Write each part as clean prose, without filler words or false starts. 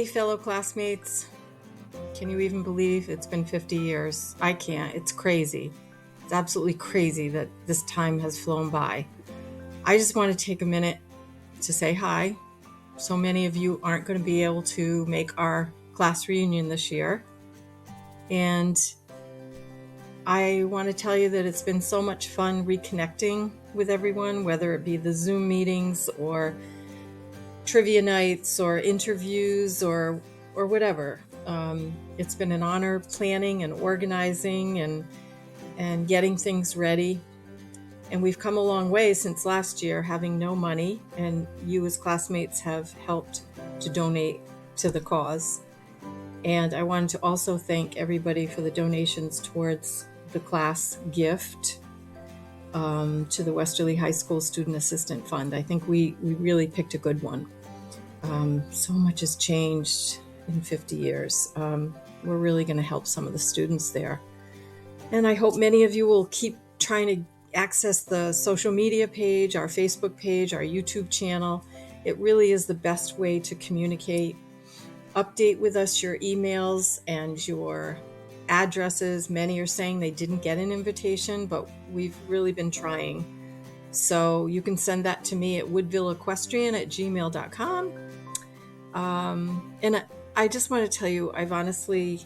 Hey, fellow classmates. Can you even believe it's been 50 years? I can't. It's crazy. It's absolutely crazy that this time has flown by. I just want to take a minute to say hi. So many of you aren't going to be able to make our class reunion this year. And I want to tell you that it's been so much fun reconnecting with everyone, whether it be the Zoom meetings or trivia nights or interviews or whatever. It's been an honor planning and organizing and getting things ready. And we've come a long way since last year, having no money, and you as classmates have helped to donate to the cause. And I wanted to also thank everybody for the donations towards the class gift to the Westerly High School Student Assistant Fund. I think we really picked a good one. So much has changed in 50 years. We're really going to help some of the students there. And I hope many of you will keep trying to access the social media page, our Facebook page, our YouTube channel. It really is the best way to communicate. Update with us your emails and your addresses. Many are saying they didn't get an invitation, but we've really been trying. So you can send that to me at woodvilleequestrian@gmail.com. And I just want to tell you, I've honestly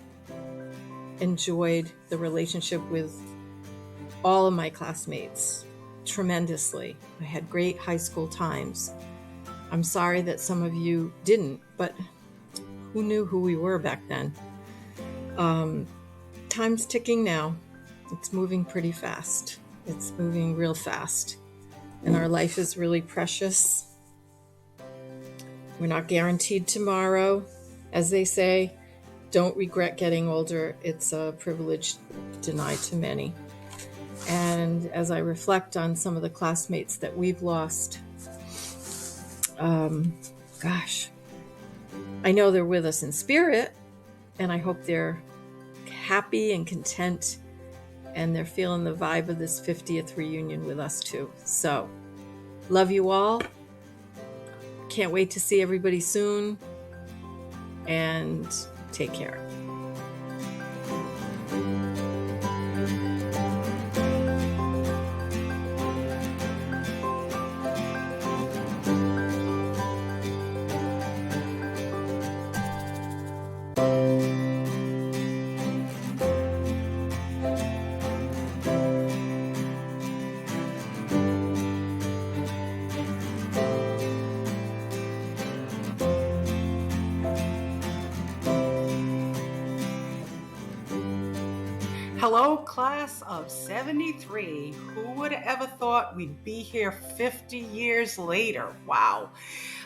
enjoyed the relationship with all of my classmates tremendously. I had great high school times. I'm sorry that some of you didn't, but who knew who we were back then? Time's ticking now. It's moving pretty fast. It's moving real fast. And our life is really precious. We're not guaranteed tomorrow. As they say, don't regret getting older. It's a privilege denied to many. And as I reflect on some of the classmates that we've lost, gosh, I know they're with us in spirit, and I hope they're happy and content, and they're feeling the vibe of this 50th reunion with us too. So, love you all. Can't wait to see everybody soon, and take care. Hello, class of 73. Who would have ever thought we'd be here 50 years later? Wow.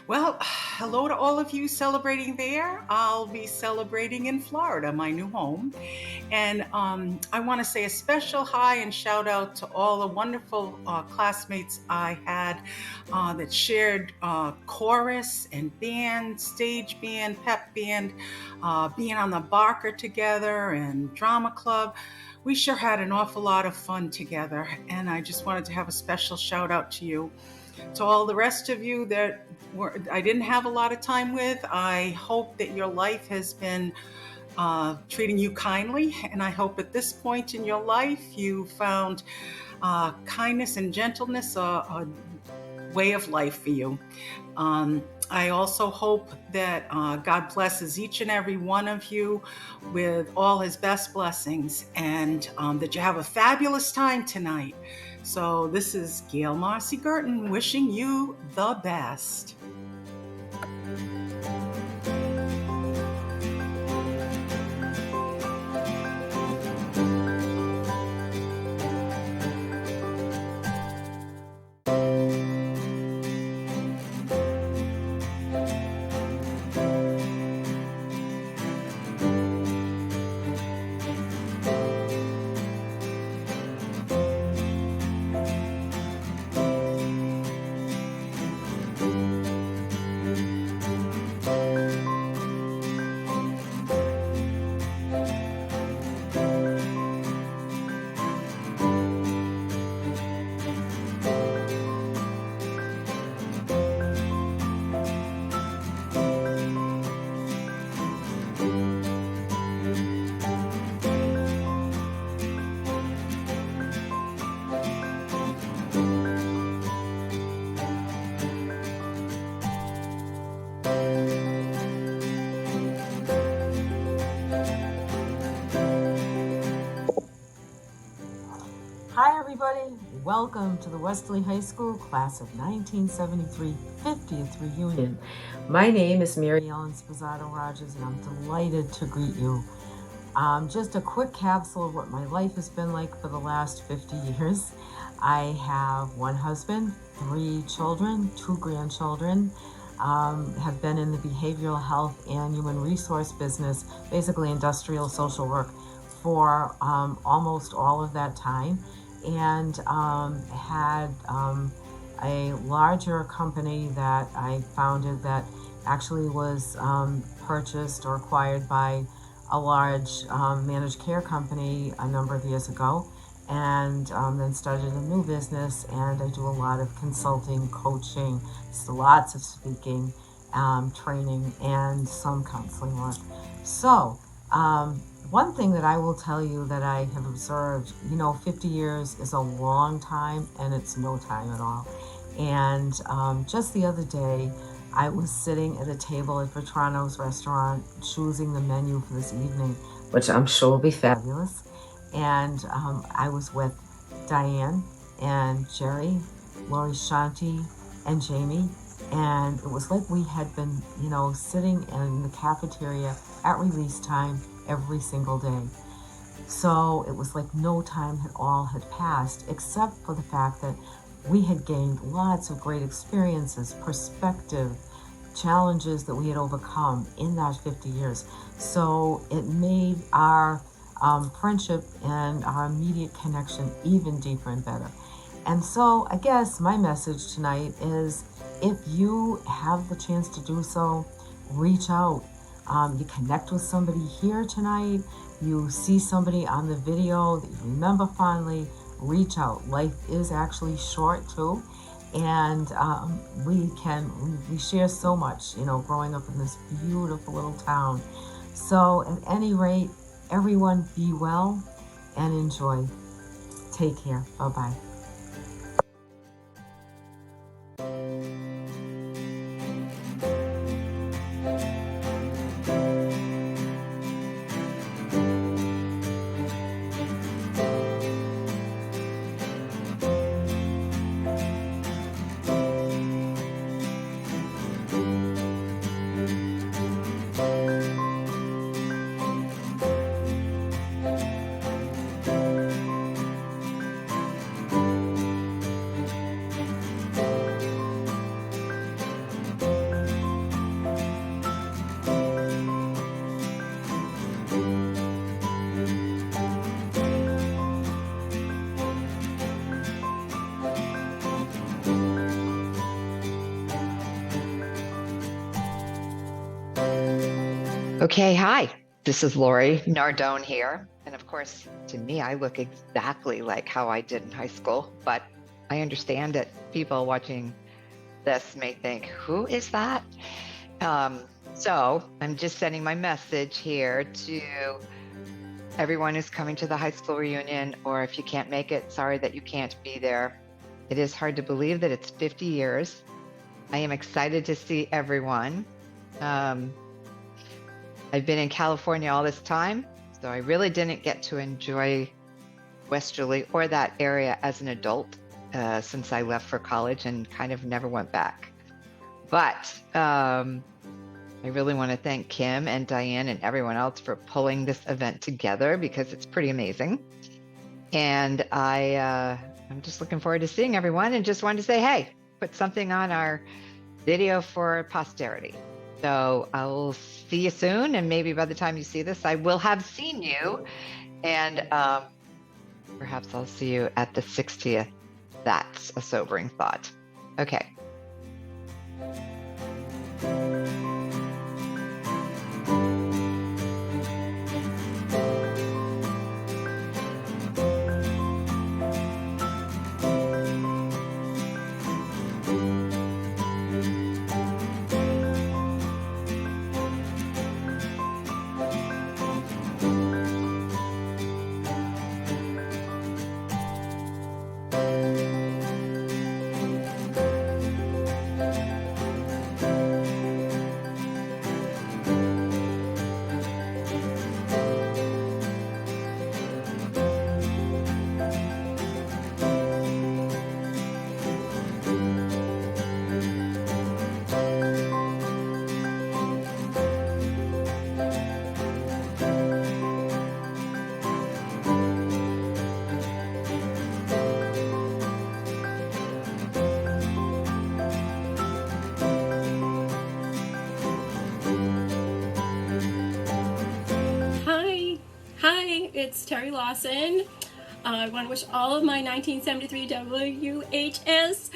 Well, hello to all of you celebrating there. I'll be celebrating in Florida, my new home. And I want to say a special hi and shout out to all the wonderful classmates I had that shared chorus and band, stage band, pep band, being on the Barker together and drama club. We sure had an awful lot of fun together, and I just wanted to have a special shout out to you. To all the rest of you that I didn't have a lot of time with, I hope that your life has been treating you kindly, and I hope at this point in your life you found kindness and gentleness a way of life for you. I also hope that God blesses each and every one of you with all his best blessings, and that you have a fabulous time tonight. So this is Gail Marcy Girton wishing you the best. everybody. Welcome to the Westerly High School Class of 1973 50th Reunion. My name is Mary Ellen Sposato Rogers, and I'm delighted to greet you. Just a quick capsule of what my life has been like for the last 50 years. I have one husband, 3 children, 2 grandchildren, have been in the behavioral health and human resource business, basically industrial social work, for almost all of that time, and had a larger company that I founded that actually was purchased or acquired by a large managed care company a number of years ago, and then started a new business, and I do a lot of consulting, coaching, lots of speaking, training, and some counseling work. So one thing that I will tell you that I have observed, 50 years is a long time, and it's no time at all. And just the other day, I was sitting at a table at Vetrano's restaurant, choosing the menu for this evening, which I'm sure will be fabulous. And I was with Diane and Jerry, Lori Shanti, and Jamie. And it was like we had been, sitting in the cafeteria at release time every single day. So it was like no time at all had passed, except for the fact that we had gained lots of great experiences, perspective, challenges that we had overcome in that 50 years. So it made our friendship and our immediate connection even deeper and better. And so I guess my message tonight is, if you have the chance to do so, reach out. You connect with somebody here tonight, you see somebody on the video that you remember fondly, reach out. Life is actually short too, and we share so much, growing up in this beautiful little town. So at any rate, everyone be well and enjoy. Take care. Bye-bye. Okay, hi, this is Lori Nardone here. And of course, to me, I look exactly like how I did in high school, but I understand that people watching this may think, who is that? So I'm just sending my message here to everyone who's coming to the high school reunion, or if you can't make it, sorry that you can't be there. It is hard to believe that it's 50 years. I am excited to see everyone. I've been in California all this time, so I really didn't get to enjoy Westerly or that area as an adult since I left for college and kind of never went back. But I really want to thank Kim and Diane and everyone else for pulling this event together, because it's pretty amazing. And I'm just looking forward to seeing everyone, and just wanted to say, hey, put something on our video for posterity. So I'll see you soon, and maybe by the time you see this, I will have seen you, and perhaps I'll see you at the 60th. That's a sobering thought. Okay. it's Terry Lawson. I want to wish all of my 1973 WHS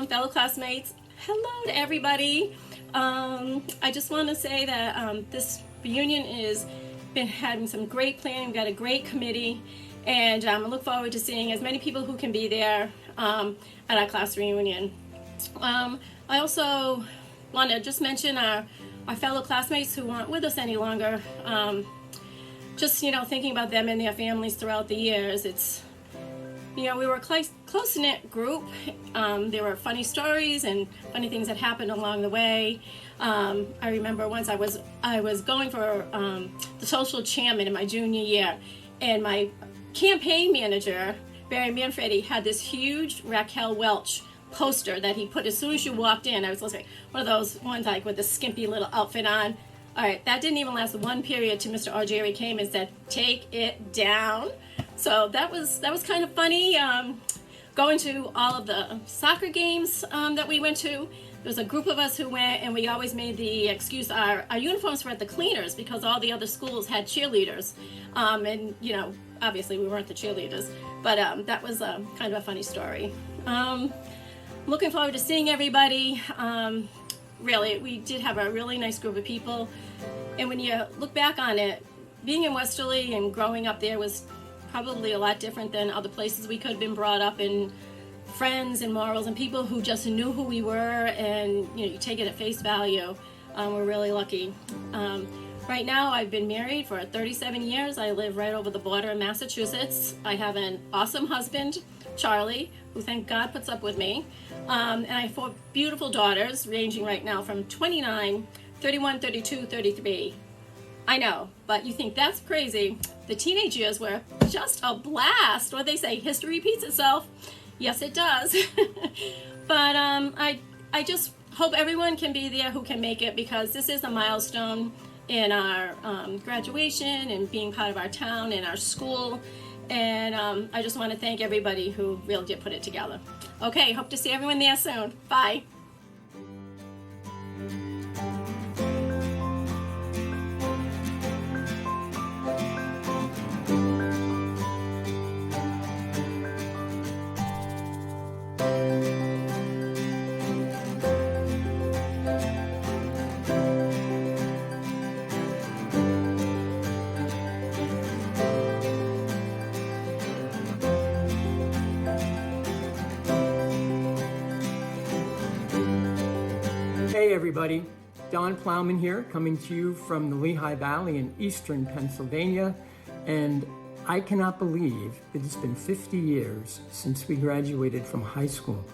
fellow classmates hello to everybody. I just want to say that this reunion is been having some great planning. We've got a great committee, and I look forward to seeing as many people who can be there at our class reunion. I also want to just mention our fellow classmates who aren't with us any longer. Just, thinking about them and their families throughout the years. It's, we were a close-knit group. There were funny stories and funny things that happened along the way. I remember once I was going for the social chairman in my junior year, and my campaign manager, Barry Manfredi, had this huge Raquel Welch poster that he put as soon as you walked in. I was like one of those ones like with the skimpy little outfit on. All right, that didn't even last one period till Mr. Argeri came and said, "Take it down." So that was kind of funny. Going to all of the soccer games that we went to, there was a group of us who went, and we always made the excuse our uniforms were at the cleaners because all the other schools had cheerleaders, and obviously we weren't the cheerleaders, but that was kind of a funny story. Looking forward to seeing everybody. Really, we did have a really nice group of people, and when you look back on it, being in Westerly and growing up there was probably a lot different than other places we could have been brought up in. Friends and morals and people who just knew who we were, and you take it at face value. We're really lucky. Right now I've been married for 37 years. I live right over the border in Massachusetts. I have an awesome husband, Charlie, who thank God puts up with me. And I have 4 beautiful daughters, ranging right now from 29, 31, 32, 33. I know, but you think that's crazy. The teenage years were just a blast. What they say, history repeats itself. Yes, it does. But I just hope everyone can be there who can make it, because this is a milestone in our graduation and being part of our town and our school. And I just want to thank everybody who really did put it together. Okay, hope to see everyone there soon. Bye. Hey everybody, Don Plowman here, coming to you from the Lehigh Valley in eastern Pennsylvania, and I cannot believe that it's been 50 years since we graduated from high school,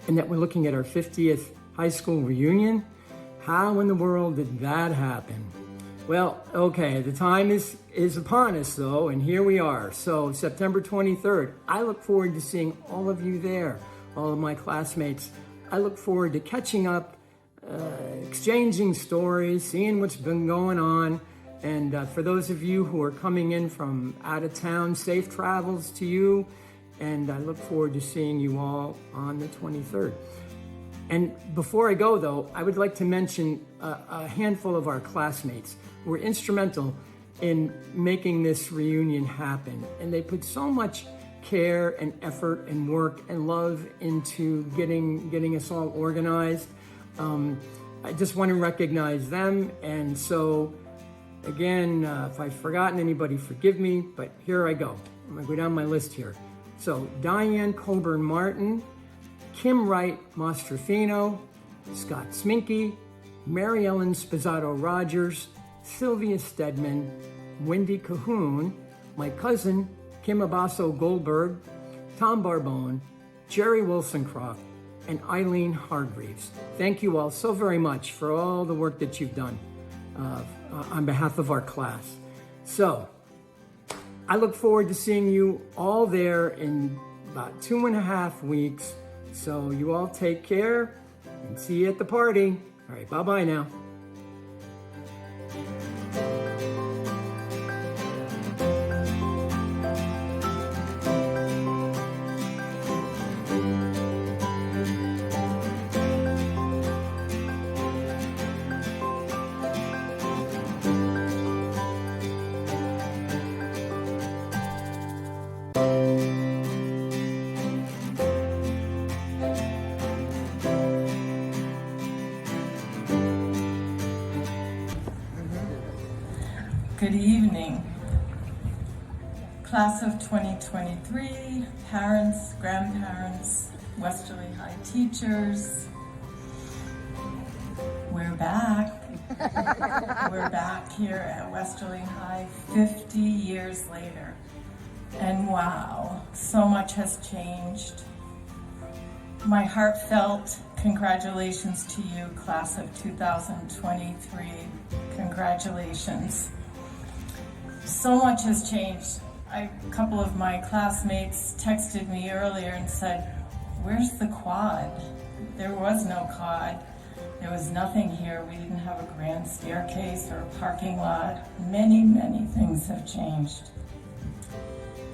and that we're looking at our 50th high school reunion. How in the world did that happen? Well, okay, the time is upon us though, and here we are. So September 23rd, I look forward to seeing all of you there, all of my classmates. I look forward to catching up, exchanging stories, seeing what's been going on. And for those of you who are coming in from out of town, safe travels to you. And I look forward to seeing you all on the 23rd. And before I go though, I would like to mention a handful of our classmates who were instrumental in making this reunion happen. And they put so much care and effort and work and love into getting us all organized. I just want to recognize them. And so again, if I've forgotten anybody, forgive me, but here I go. I'm gonna go down my list here. So Diane Coburn Martin, Kim Wright Mostrofino, Scott Sminky, Mary Ellen Spizzato Rogers, Sylvia Stedman, Wendy Cahoon, my cousin Kim Abasso Goldberg, Tom Barbone, Jerry Wilsoncroft, and Eileen Hargreaves. Thank you all so very much for all the work that you've done on behalf of our class. So I look forward to seeing you all there in about 2.5 weeks. So you all take care and see you at the party. All right, bye-bye now. Good evening. Class of 2023, parents, grandparents, Westerly High teachers. We're back. We're back here at Westerly High 50 years later. And wow, so much has changed. My heartfelt congratulations to you, class of 2023. Congratulations. So much has changed. A couple of my classmates texted me earlier and said, "Where's the quad?" There was no quad. There was nothing here. We didn't have a grand staircase or a parking lot. Many, many things have changed.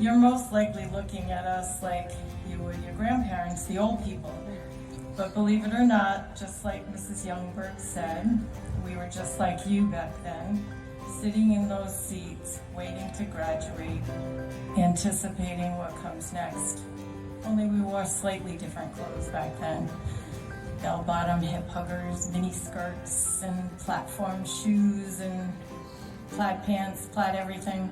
You're most likely looking at us like you would your grandparents, the old people. But believe it or not, just like Mrs. Youngberg said, we were just like you back then, sitting in those seats, waiting to graduate, anticipating what comes next. Only we wore slightly different clothes back then. Bell-bottom hip huggers, mini skirts, and platform shoes, and plaid pants, plaid everything.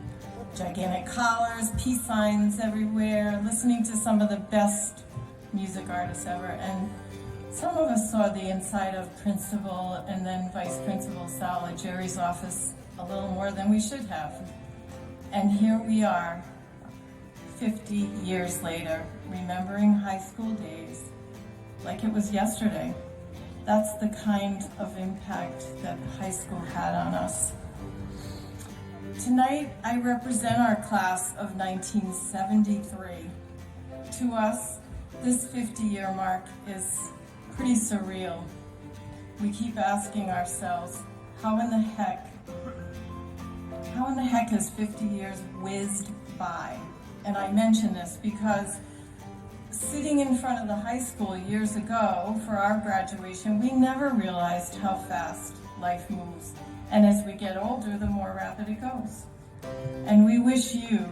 Gigantic collars, peace signs everywhere, listening to some of the best music artists ever. And some of us saw the inside of Principal and then Vice Principal Sal at Jerry's office a little more than we should have. And here we are, 50 years later, remembering high school days like it was yesterday. That's the kind of impact that high school had on us. Tonight, I represent our class of 1973. To us, this 50-year mark is pretty surreal. We keep asking ourselves, how in the heck has 50 years whizzed by? And I mention this because sitting in front of the high school years ago for our graduation, we never realized how fast life moves. And as we get older, the more rapid it goes. And we wish you,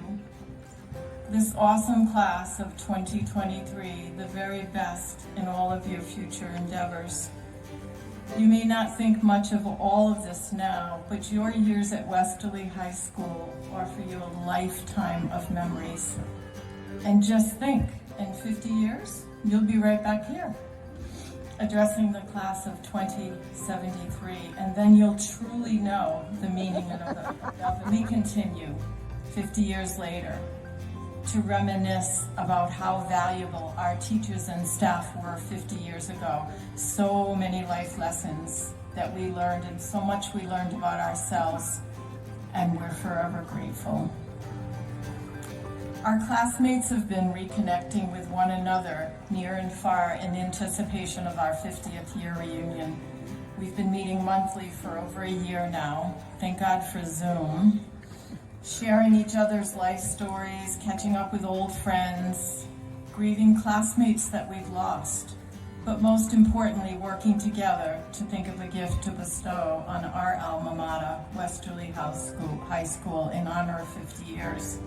this awesome class of 2023, the very best in all of your future endeavors. You may not think much of all of this now, but your years at Westerly High School offer you a lifetime of memories. And just think, in 50 years, you'll be right back here, addressing the class of 2073, and then you'll truly know the meaning of it. We continue 50 years later to reminisce about how valuable our teachers and staff were 50 years ago. So many life lessons that we learned, and so much we learned about ourselves, and we're forever grateful. Our classmates have been reconnecting with one another near and far in anticipation of our 50th year reunion. We've been meeting monthly for over a year now. Thank God for Zoom. Sharing each other's life stories, catching up with old friends, grieving classmates that we've lost, but most importantly, working together to think of a gift to bestow on our alma mater, Westerly High School, in honor of 50 years.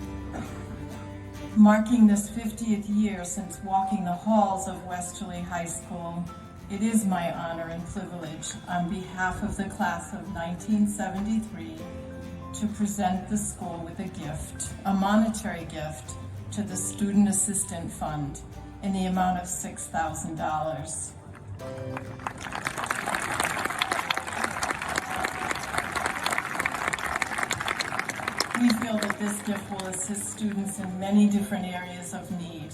Marking this 50th year since walking the halls of Westerly High School, it is my honor and privilege on behalf of the class of 1973 to present the school with a gift, a monetary gift, to the Student Assistant Fund in the amount of $6,000. We feel that this gift will assist students in many different areas of need.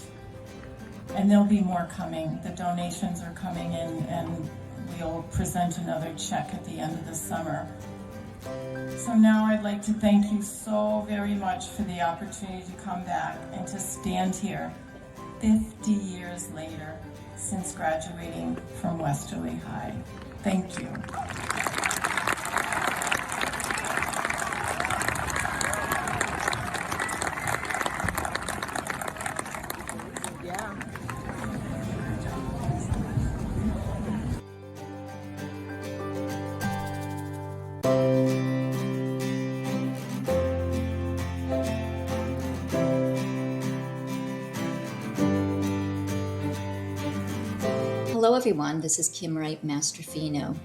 And there'll be more coming. The donations are coming in, and we'll present another check at the end of the summer. So now I'd like to thank you so very much for the opportunity to come back and to stand here 50 years later since graduating from Westerly High. Thank you. Hello everyone, this is Kim Wright Mastrofino,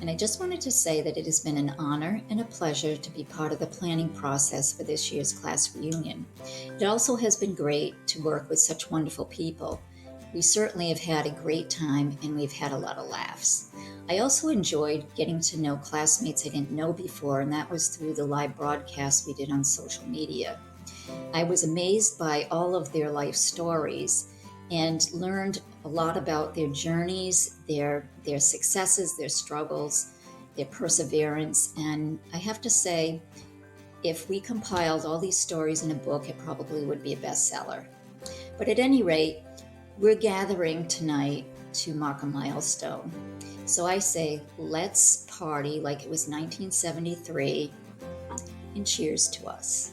And I just wanted to say that it has been an honor and a pleasure to be part of the planning process for this year's class reunion. It also has been great to work with such wonderful people. We certainly have had a great time and we've had a lot of laughs. I also enjoyed getting to know classmates I didn't know before, and that was through the live broadcast we did on social media. I was amazed by all of their life stories and learned a lot about their journeys, their successes, their struggles, their perseverance. And I have to say, if we compiled all these stories in a book, it probably would be a bestseller. But at any rate, we're gathering tonight to mark a milestone. So I say, let's party like it was 1973, and cheers to us.